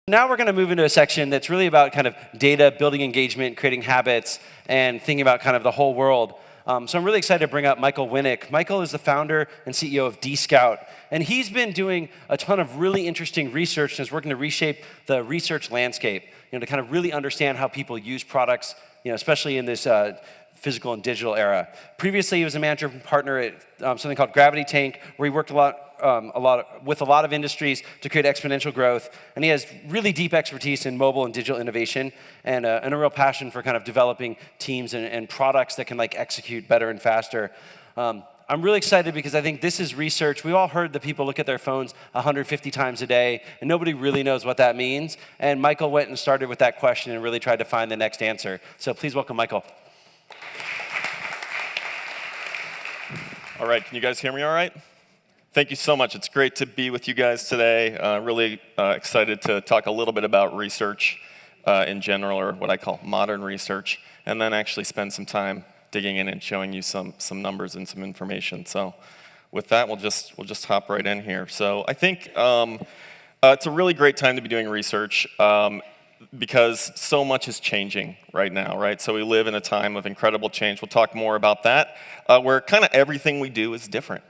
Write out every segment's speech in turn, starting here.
Now we're going to move into a section that's really about kind of data, building engagement, creating habits, and thinking about kind of the whole world. So I'm really excited to bring up Michael Winnick. Michael is the founder and CEO of dScout, and he's been doing a ton of really interesting research and is working to reshape the research landscape, to kind of really understand how people use products, especially in this physical and digital era. Previously, he was a manager and partner at something called Gravity Tank, where he worked with a lot of industries to create exponential growth. And he has really deep expertise in mobile and digital innovation and a real passion for kind of developing teams and products that can execute better and faster. I'm really excited because I think this is research. We've all heard that people look at their phones 150 times a day, and nobody really knows what that means. And Michael went and started with that question and really tried to find the next answer. So please welcome Michael. All right, can you guys hear me all right? Thank you so much. It's great to be with you guys today. Really excited to talk a little bit about research in general, or what I call modern research, and then actually spend some time digging in and showing you some numbers and some information. So with that, we'll just hop right in here. So I think it's a really great time to be doing research because so much is changing right now, right? So we live in a time of incredible change. We'll talk more about that, where kind of everything we do is different.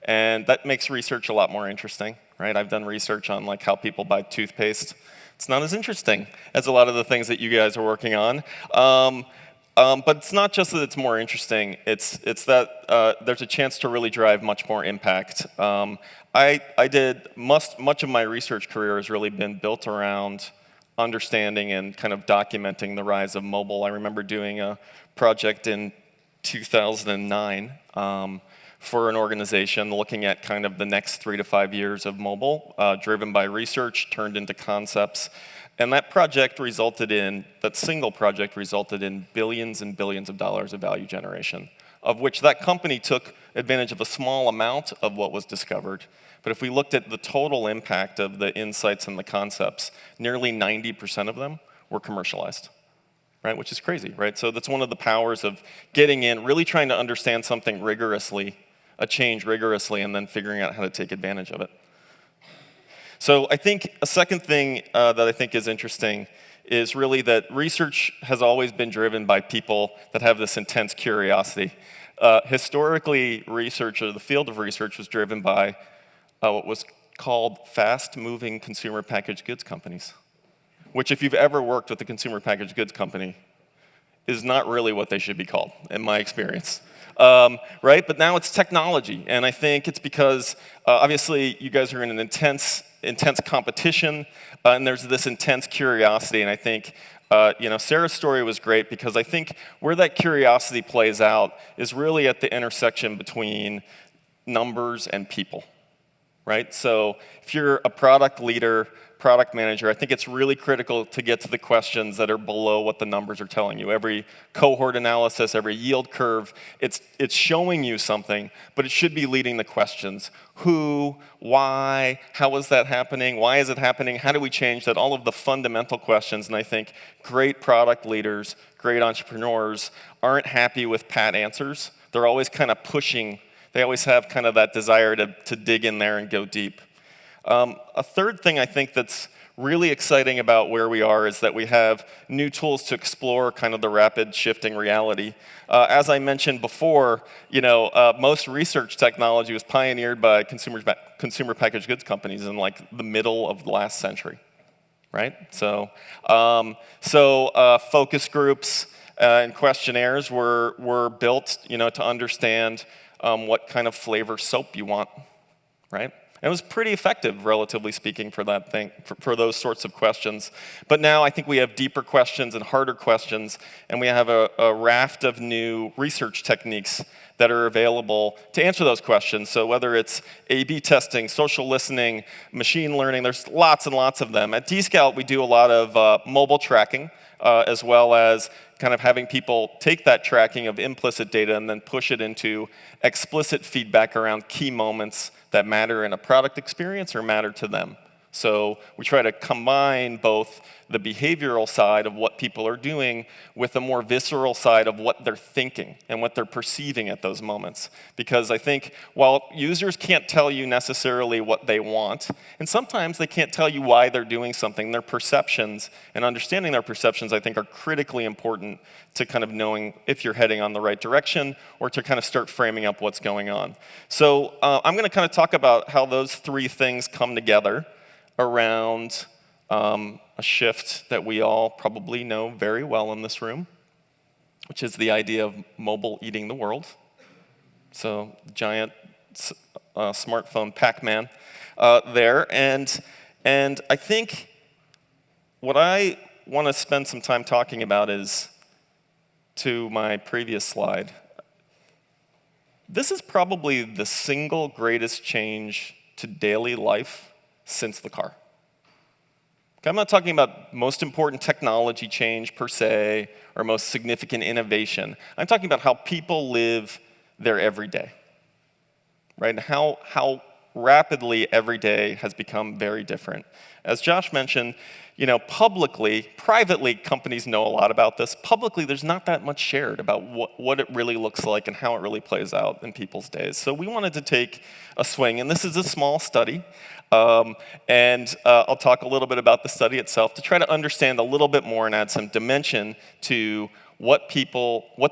And that makes research a lot more interesting, right? I've done research on how people buy toothpaste. It's not as interesting as a lot of the things that you guys are working on. But it's not just that it's more interesting, it's that there's a chance to really drive much more impact. I did much of my research career has really been built around understanding and kind of documenting the rise of mobile. I remember doing a project in 2009 for an organization looking at kind of the next 3 to 5 years of mobile, driven by research, turned into concepts. And that single project resulted in billions and billions of dollars of value generation, of which that company took advantage of a small amount of what was discovered. But if we looked at the total impact of the insights and the concepts, nearly 90% of them were commercialized, right? Which is crazy, right? So that's one of the powers of getting in, really trying to understand something rigorously, a change rigorously, and then figuring out how to take advantage of it. So I think a second thing that I think is interesting is really that research has always been driven by people that have this intense curiosity. Historically, research, or the field of research, was driven by what was called fast-moving consumer packaged goods companies, which, if you've ever worked with a consumer packaged goods company, is not really what they should be called, in my experience. Right? But now it's technology, and I think it's because, obviously, you guys are in an intense competition, and there's this intense curiosity, and I think Sarah's story was great because I think where that curiosity plays out is really at the intersection between numbers and people, right? So if you're a product leader, product manager, I think it's really critical to get to the questions that are below what the numbers are telling you. Every cohort analysis, every yield curve, it's showing you something, but it should be leading the questions. Who, why, how is that happening, why is it happening, how do we change that? All of the fundamental questions, and I think great product leaders, great entrepreneurs aren't happy with pat answers. They're always kind of pushing. They always have kind of that desire to dig in there and go deep. A third thing I think that's really exciting about where we are is that we have new tools to explore kind of the rapid shifting reality. As I mentioned before, most research technology was pioneered by consumer packaged goods companies in the middle of the last century, right? So focus groups and questionnaires were built, to understand what kind of flavor soap you want, right? It was pretty effective, relatively speaking, for that thing, for those sorts of questions. But now I think we have deeper questions and harder questions, and we have a raft of new research techniques that are available to answer those questions. So whether it's A/B testing, social listening, machine learning, there's lots and lots of them. At dScout, we do a lot of mobile tracking, as well as kind of having people take that tracking of implicit data and then push it into explicit feedback around key moments that matter in a product experience or matter to them. So we try to combine both the behavioral side of what people are doing with the more visceral side of what they're thinking and what they're perceiving at those moments. Because I think while users can't tell you necessarily what they want, and sometimes they can't tell you why they're doing something, their perceptions and understanding their perceptions, I think, are critically important to kind of knowing if you're heading on the right direction or to kind of start framing up what's going on. So I'm going to kind of talk about how those three things come together around a shift that we all probably know very well in this room, which is the idea of mobile eating the world. So giant smartphone Pac-Man there. And I think what I want to spend some time talking about is, to my previous slide, this is probably the single greatest change to daily life since the car. Okay, I'm not talking about most important technology change per se, or most significant innovation. I'm talking about how people live their everyday, right? And how rapidly every day has become very different. As Josh mentioned, publicly, privately, companies know a lot about this. Publicly, there's not that much shared about what it really looks like and how it really plays out in people's days. So we wanted to take a swing, and this is a small study. I'll talk a little bit about the study itself to try to understand a little bit more and add some dimension to what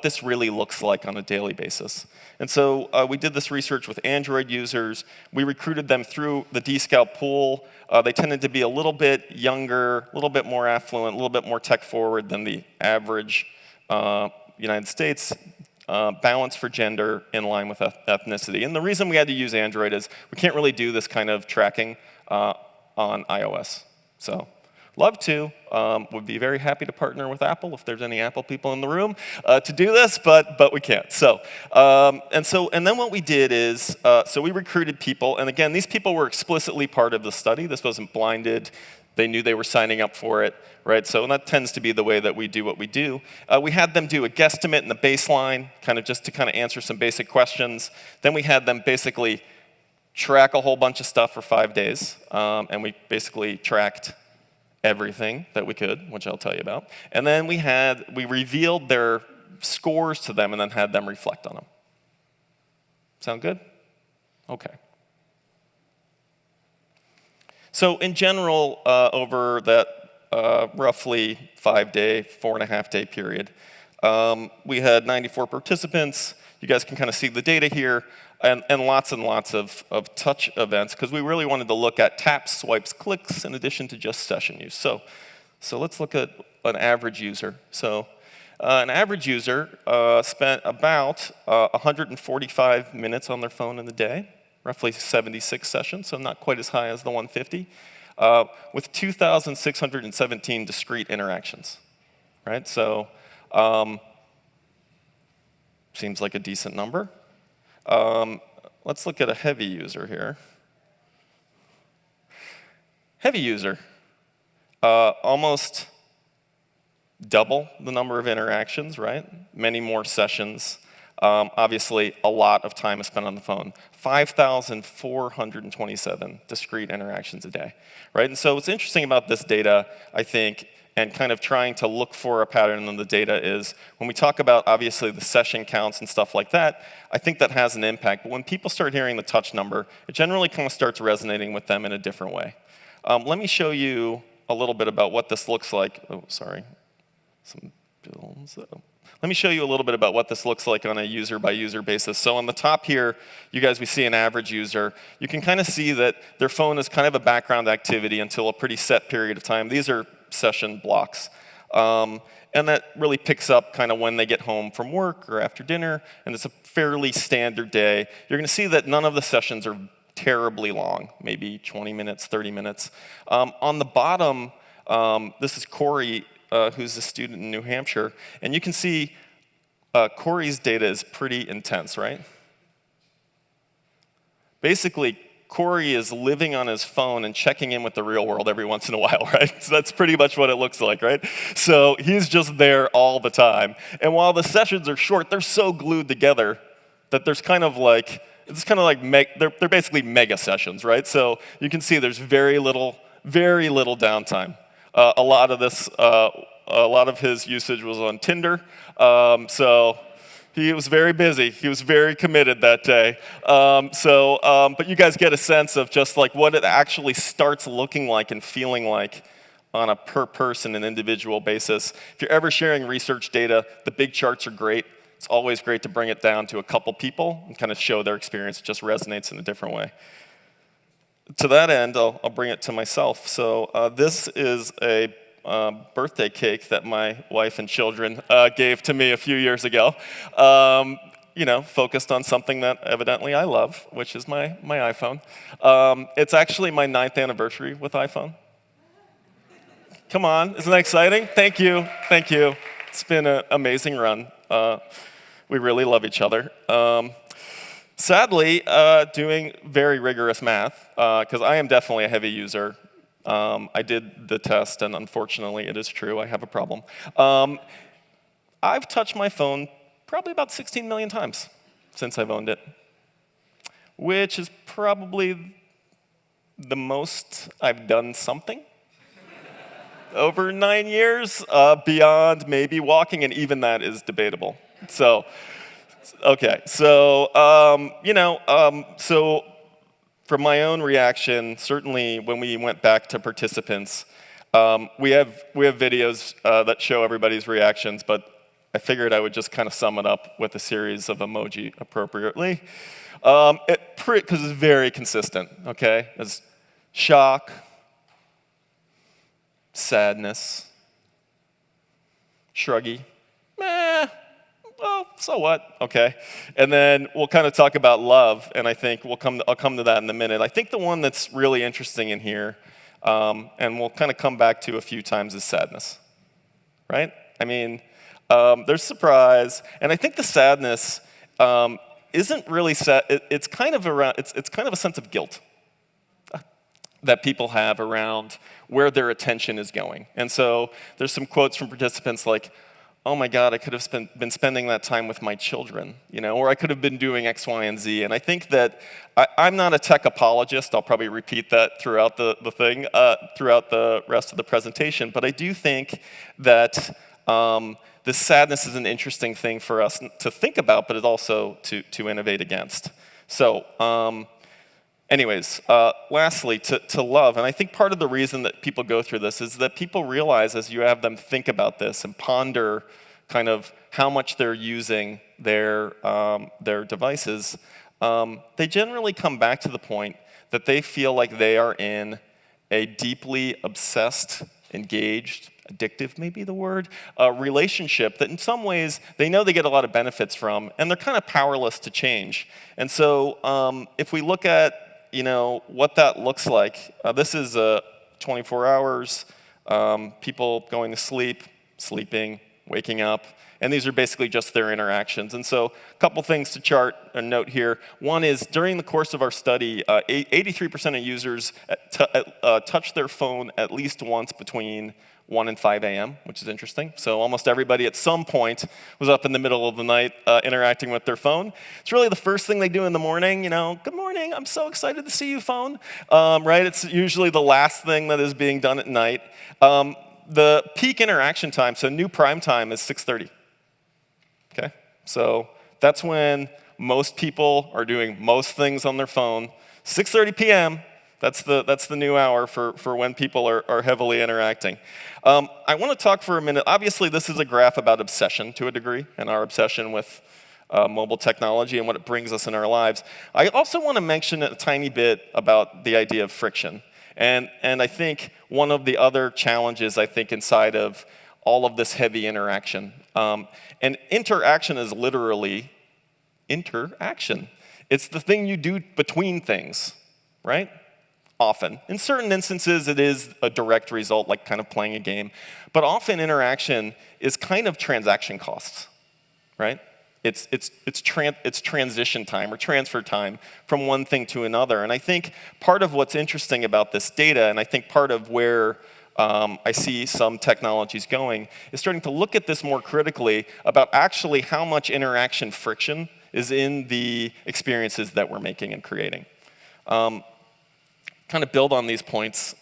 this really looks like on a daily basis. And so we did this research with Android users. We recruited them through the dScout pool. They tended to be a little bit younger, a little bit more affluent, a little bit more tech forward than the average United States, balance for gender in line with ethnicity. And the reason we had to use Android is we can't really do this kind of tracking on iOS. So love to. Would be very happy to partner with Apple if there's any Apple people in the room to do this, but we can't. And then what we did is, so we recruited people, and again, these people were explicitly part of the study. This wasn't blinded. They knew they were signing up for it, right? So that tends to be the way that we do what we do. We had them do a guesstimate and a baseline, kind of just to kind of answer some basic questions. Then we had them basically track a whole bunch of stuff for 5 days, and we basically tracked everything that we could, which I'll tell you about. And then we revealed their scores to them and then had them reflect on them. Sound good? Okay. So in general, over that roughly 5-day, 4.5-day period, we had 94 participants. You guys can kind of see the data here, and lots of touch events, because we really wanted to look at taps, swipes, clicks, in addition to just session use. So let's look at an average user. So an average user spent about 145 minutes on their phone in the day, roughly 76 sessions, so not quite as high as the 150, with 2,617 discrete interactions, right? So seems like a decent number. Let's look at a heavy user here. Heavy user, almost double the number of interactions, right? Many more sessions. Obviously, a lot of time is spent on the phone. 5,427 discrete interactions a day, right? And so what's interesting about this data, I think, and kind of trying to look for a pattern in the data is, when we talk about, obviously, the session counts and stuff like that, I think that has an impact. But when people start hearing the touch number, it generally kind of starts resonating with them in a different way. Let me show you a little bit about what this looks like. Oh, sorry. Some bills. Let me show you a little bit about what this looks like on a user-by-user basis. So on the top here, we see an average user. You can kind of see that their phone is kind of a background activity until a pretty set period of time. These are session blocks. And that really picks up kind of when they get home from work or after dinner, and it's a fairly standard day. You're going to see that none of the sessions are terribly long, maybe 20 minutes, 30 minutes. On the bottom, this is Corey, who's a student in New Hampshire, and you can see Corey's data is pretty intense, right? Basically, Corey is living on his phone and checking in with the real world every once in a while, right? So that's pretty much what it looks like, right? So he's just there all the time. And while the sessions are short, they're so glued together that they're basically mega sessions, right? So you can see there's very little very little downtime. A lot of his usage was on Tinder, so he was very busy. He was very committed that day. But you guys get a sense of just like what it actually starts looking like and feeling like on a per person and individual basis. If you're ever sharing research data, the big charts are great. It's always great to bring it down to a couple people and kind of show their experience. It just resonates in a different way. To that end, I'll bring it to myself. So this is a birthday cake that my wife and children gave to me a few years ago. Focused on something that evidently I love, which is my iPhone. It's actually my 9th anniversary with iPhone. Come on, isn't that exciting? Thank you. It's been an amazing run. We really love each other. Sadly, doing very rigorous math, because I am definitely a heavy user. I did the test, and unfortunately, it is true. I have a problem. I've touched my phone probably about 16 million times since I've owned it, which is probably the most I've done something over 9 years, beyond maybe walking, and even that is debatable. So, okay. So, from my own reaction, certainly when we went back to participants, we have videos that show everybody's reactions, but I figured I would just kind of sum it up with a series of emoji appropriately. Because it's very consistent, okay? It's shock, sadness, shruggy, well, so what, okay? And then we'll kind of talk about love, and I think I'll come to that in a minute. I think the one that's really interesting in here, and we'll kind of come back to a few times, is sadness, right? I mean, there's surprise, and I think the sadness isn't really sad. It's kind of a sense of guilt that people have around where their attention is going. And so there's some quotes from participants like, oh my God, I could have been spending that time with my children, or I could have been doing X, Y, and Z. And I think that I'm not a tech apologist. I'll probably repeat that throughout the thing, throughout the rest of the presentation. But I do think that this sadness is an interesting thing for us to think about, but it's also to innovate against. So, anyways, lastly, to love, and I think part of the reason that people go through this is that people realize as you have them think about this and ponder kind of how much they're using their devices, they generally come back to the point that they feel like they are in a deeply obsessed, engaged, addictive may be the word, relationship that in some ways they know they get a lot of benefits from, and they're kind of powerless to change. And so if we look at what that looks like. This is 24 hours, people going to sleep, sleeping, waking up, and these are basically just their interactions. And so a couple things to chart and note here. One is during the course of our study, 83% of users touch their phone at least once between 1 and 5 a.m., which is interesting. So almost everybody at some point was up in the middle of the night interacting with their phone. It's really the first thing they do in the morning, good morning, I'm so excited to see you, phone, right? It's usually the last thing that is being done at night. The peak interaction time, so new prime time is 6:30, okay? So that's when most people are doing most things on their phone. 6:30 p.m., that's the new hour for when people are heavily interacting. I want to talk for a minute. Obviously, this is a graph about obsession to a degree, and our obsession with mobile technology and what it brings us in our lives. I also want to mention a tiny bit about the idea of friction. And I think one of the other challenges, I think, inside of all of this heavy interaction. And interaction is literally interaction. It's the thing you do between things, right? Often. In certain instances, it is a direct result, like kind of playing a game. But often interaction is kind of transaction costs, right? It's transition time or transfer time from one thing to another. And I think part of what's interesting about this data, and I think part of where I see some technologies going, is starting to look at this more critically about actually how much interaction friction is in the experiences that we're making and creating. Kind of build on these points.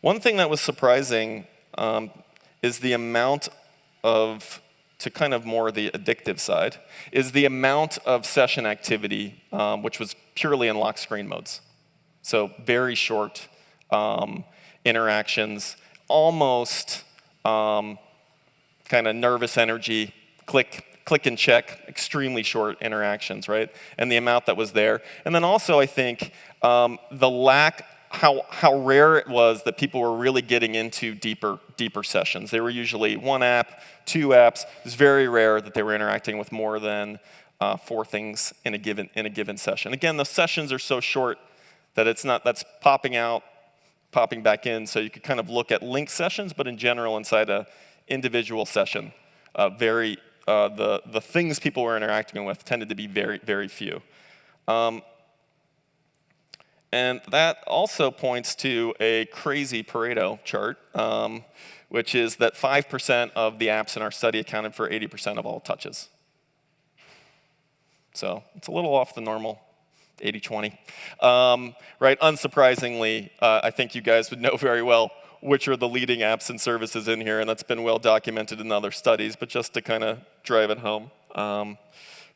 One thing that was surprising is the amount of, to kind of more the addictive side, is the amount of session activity which was purely in lock screen modes. So very short interactions, almost kind of nervous energy, click and check, extremely short interactions, right? And the amount that was there. And then also, I think, the lack, how rare it was that people were really getting into deeper sessions. They were usually one app, two apps. It was very rare that they were interacting with more than 4 things in a given session. Again, the sessions are so short that that's popping out, popping back in, so you could kind of look at linked sessions, but in general, inside a individual session, the things people were interacting with tended to be very, very few. And that also points to a crazy Pareto chart, which is that 5% of the apps in our study accounted for 80% of all touches. So it's a little off the normal 80-20. Right? Unsurprisingly, I think you guys would know very well which are the leading apps and services in here, and that's been well documented in other studies, but just to kind of drive it home,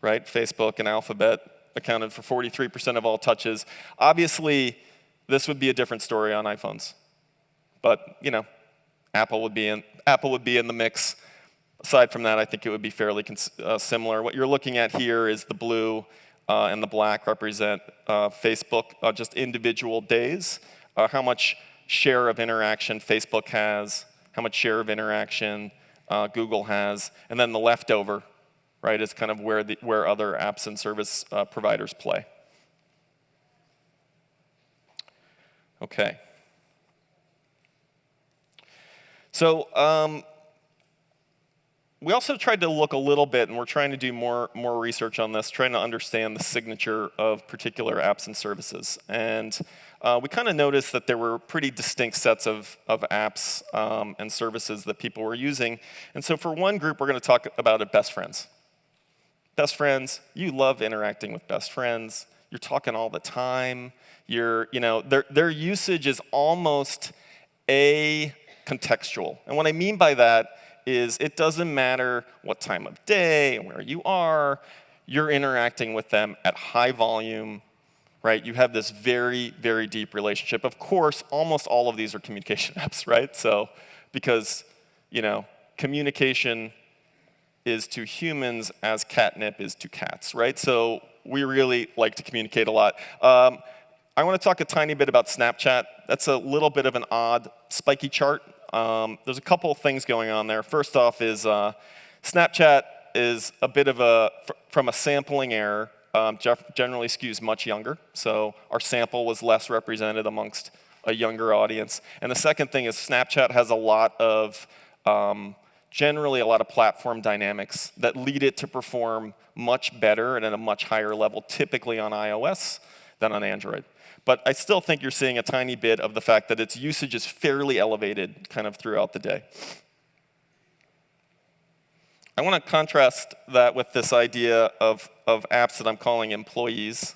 right? Facebook and Alphabet accounted for 43% of all touches. Obviously, this would be a different story on iPhones, but you know, Apple would be in the mix. Aside from that, I think it would be fairly similar. What you're looking at here is the blue and the black represent Facebook, just individual days, how much share of interaction Facebook has, how much share of interaction Google has, and then the leftover, right, is kind of where other apps and service providers play. Okay. So we also tried to look a little bit, and we're trying to do more research on this, trying to understand the signature of particular apps and services. And we kind of noticed that there were pretty distinct sets of apps and services that people were using. And so for one group, we're going to talk about it, best friends. Best friends, you love interacting with best friends. You're talking all the time. Their usage is almost contextual. And what I mean by that is it doesn't matter what time of day and where you are, you're interacting with them at high volume, right? You have this very, very deep relationship. Of course, almost all of these are communication apps, right? So, because, communication is to humans as catnip is to cats, right? So we really like to communicate a lot. I want to talk a tiny bit about Snapchat. That's a little bit of an odd, spiky chart. There's a couple of things going on there. First off is Snapchat is a bit of from a sampling error, generally skews much younger. So our sample was less represented amongst a younger audience. And the second thing is Snapchat has generally a lot of platform dynamics that lead it to perform much better and at a much higher level, typically on iOS than on Android. But I still think you're seeing a tiny bit of the fact that its usage is fairly elevated kind of throughout the day. I want to contrast that with this idea of apps that I'm calling employees.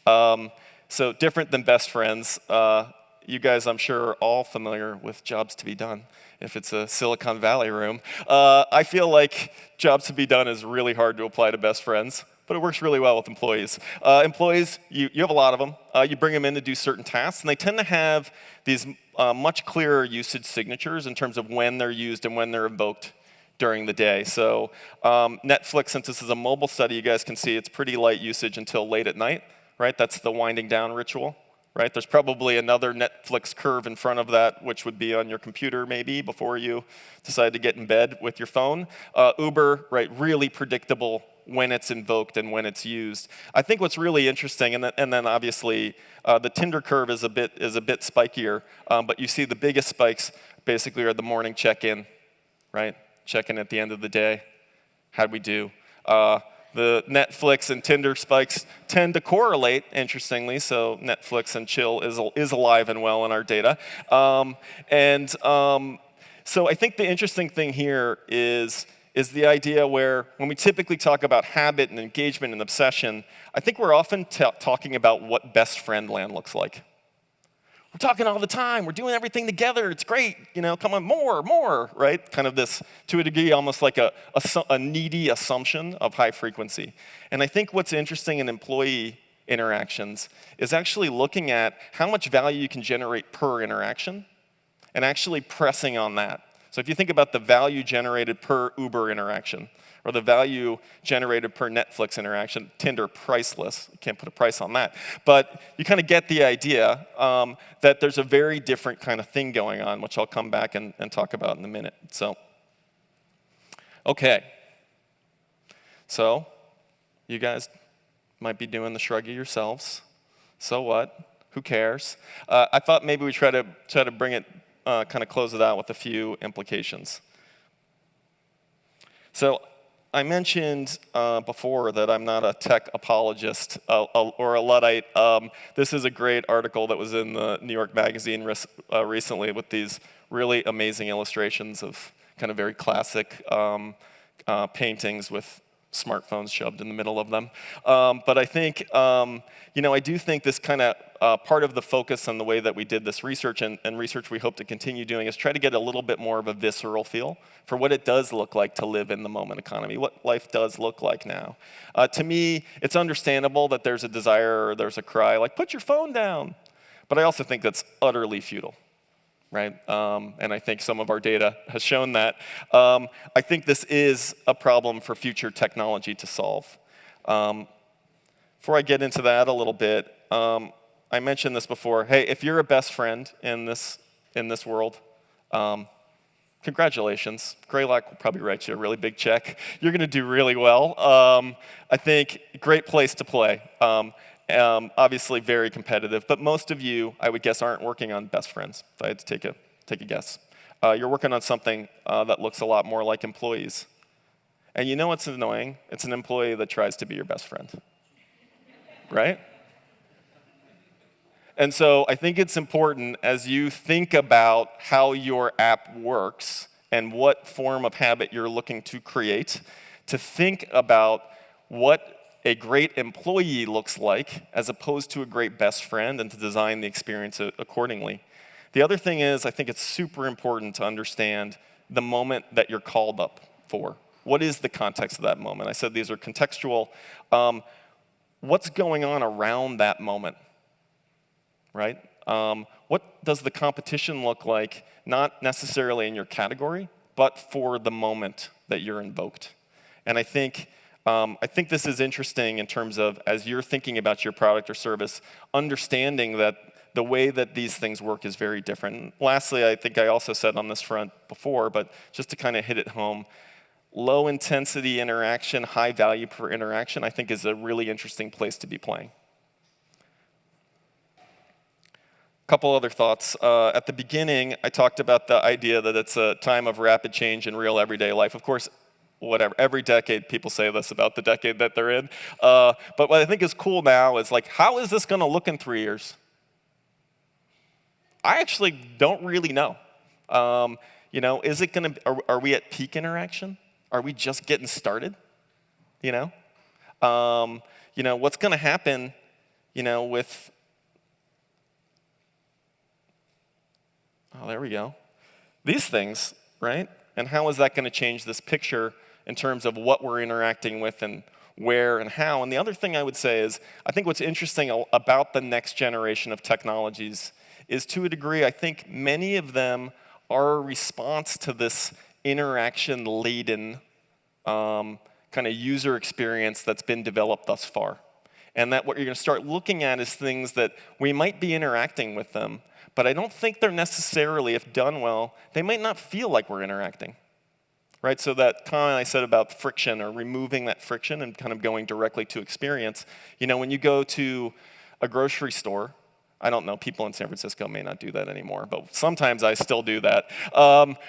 So different than best friends. You guys, I'm sure, are all familiar with jobs to be done. If it's a Silicon Valley room. I feel like jobs to be done is really hard to apply to best friends, but it works really well with employees. Employees, you have a lot of them. You bring them in to do certain tasks, and they tend to have these much clearer usage signatures in terms of when they're used and when they're invoked during the day. So Netflix, since this is a mobile study, you guys can see it's pretty light usage until late at night, right? That's the winding down ritual. Right? There's probably another Netflix curve in front of that, which would be on your computer maybe before you decide to get in bed with your phone. Uber, right? Really predictable when it's invoked and when it's used. I think what's really interesting, and then obviously the Tinder curve is a bit spikier, but you see the biggest spikes basically are the morning check-in, right? Check-in at the end of the day. How'd we do? The Netflix and Tinder spikes tend to correlate, interestingly, so Netflix and chill is alive and well in our data. So I think the interesting thing here is the idea where when we typically talk about habit and engagement and obsession, I think we're often talking about what best friend land looks like. we're talking all the time. We're doing everything together. It's great. Come on, more, right? Kind of this, to a degree, almost like a needy assumption of high frequency. And I think what's interesting in employee interactions is actually looking at how much value you can generate per interaction and actually pressing on that. So if you think about the value generated per Uber interaction, or the value generated per Netflix interaction, Tinder priceless, you can't put a price on that. But you kind of get the idea that there's a very different kind of thing going on, which I'll come back and talk about in a minute. So, okay. So, you guys might be doing the shruggy yourselves. So what? Who cares? I thought maybe we try to bring it, kind of close it out with a few implications. So, I mentioned before that I'm not a tech apologist or a Luddite. This is a great article that was in the New York Magazine recently with these really amazing illustrations of kind of very classic paintings with smartphones shoved in the middle of them. But I think, I do think this kind of part of the focus on the way that we did this research and research we hope to continue doing is try to get a little bit more of a visceral feel for what it does look like to live in the moment economy, what life does look like now. To me, it's understandable that there's a desire or there's a cry, like, put your phone down. But I also think that's utterly futile. Right? And I think some of our data has shown that. I think this is a problem for future technology to solve. Before I get into that a little bit, I mentioned this before. Hey, if you're a best friend in this world, congratulations. Greylock will probably write you a really big check. You're going to do really well. I think great place to play. Obviously very competitive, but most of you, I would guess, aren't working on best friends, if I had to take a guess. You're working on something that looks a lot more like employees. And you know what's annoying? It's an employee that tries to be your best friend, right? And so I think it's important as you think about how your app works and what form of habit you're looking to create, to think about what a great employee looks like as opposed to a great best friend and to design the experience accordingly. The other thing is, I think it's super important to understand the moment that you're called up for. What is the context of that moment? I said these are contextual. What's going on around that moment, right? What does the competition look like, not necessarily in your category, but for the moment that you're invoked? And I think this is interesting in terms of, as you're thinking about your product or service, understanding that the way that these things work is very different. And lastly, I think I also said on this front before, but just to kind of hit it home, low intensity interaction, high value per interaction, I think is a really interesting place to be playing. A couple other thoughts. At the beginning, I talked about the idea that it's a time of rapid change in real everyday life. Of course, every decade people say this about the decade that they're in. But what I think is cool now is, like, how is this going to look in 3 years? I actually don't really know. Is it going to? Are we at peak interaction? Are we just getting started? What's going to happen? With there we go. These things, right? And how is that going to change this picture in terms of what we're interacting with and where and how? And the other thing I would say is, I think what's interesting about the next generation of technologies is, to a degree, I think many of them are a response to this interaction-laden kind of user experience that's been developed thus far. And that what you're going to start looking at is things that we might be interacting with them, but I don't think they're necessarily, if done well, they might not feel like we're interacting. Right? So that comment I said about friction, or removing that friction and kind of going directly to experience, when you go to a grocery store, I don't know, people in San Francisco may not do that anymore, but sometimes I still do that,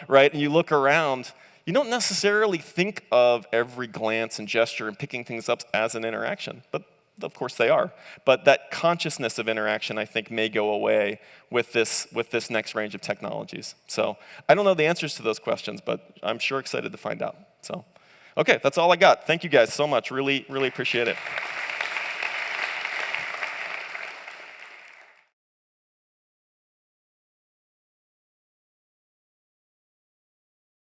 right? And you look around, you don't necessarily think of every glance and gesture and picking things up as an interaction, but of course they are. But that consciousness of interaction, I think, may go away with this next range of technologies. So I don't know the answers to those questions, but I'm sure excited to find out. So, okay, that's all I got. Thank you guys so much. Really, really appreciate it.